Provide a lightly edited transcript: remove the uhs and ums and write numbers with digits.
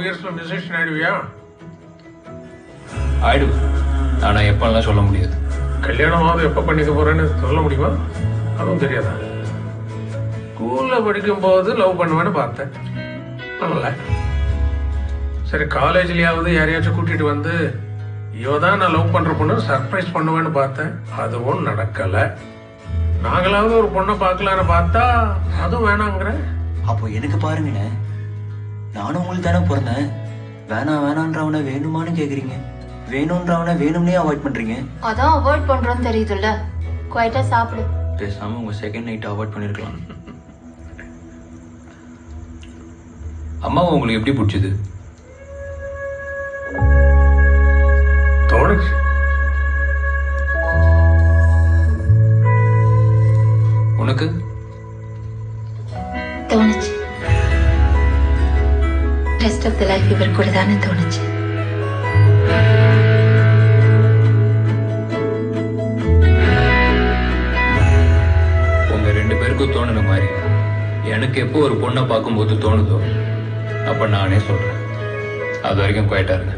இயர்ஸ்ல மியூசிஷியன் ஆயிடுவியா? ஆயிடுவேன். ஆனா எப்பெல்லாம் சொல்ல முடியாது. கல்யாணமாவது எப்ப பண்ணிக்க போறேன்னு சொல்ல முடியுமா? அதுவும் தெரியாதா? ஸ்கூல்ல படிக்கும் போது லவ் பண்ணுவேன்னு பார்த்தேன். பண்ணல. சரி, காலேஜ்லயாவது யாரையாச்சும் கூட்டிட்டு வந்து இவதான் நான் லவ் பண்ற பொண்ணு சர்ப்ரைஸ் பண்ணுவேன்னு பார்த்தேன். அதுவும் நடக்கல. நாங்களாவது ஒரு பொண்ணை பார்க்கலான்னு பார்த்தா அதுவும் வேணாங்கிற. அப்போ எனக்கு பாருங்கண்ணே, நானும் உங்களுக்கு தானே பிறந்தேன். வேணான்றவனை வேணுமான்னு கேக்குறீங்க, வேணும்ன்றவனை வேணும்னே அவாய்ட் பண்றீங்க. அதான் அவாய்ட் பண்றோம்னு தெரியுதுல்ல, குவைட்டா சாப்பிடு. பேசாம உங்க செகண்ட் நைட் அவாய்ட் பண்ணிருக்கலாம். அம்மாவை உங்களுக்கு எப்படி பிடிச்சது? தோணுச்சு. உனக்கு? தோணுச்சு. ரெஸ்ட் ஆஃப் தி லைஃப் இவர் கூட தானே தோணுச்சு. உங்க 2 பேருக்கும் தோணுன மாதிரி எனக்கு எப்போ ஒரு பொண்ணை பார்க்கும்போது தோணுதோ அப்ப நானே சொல்றேன். அது வரைக்கும் குவைட்டா இருங்க.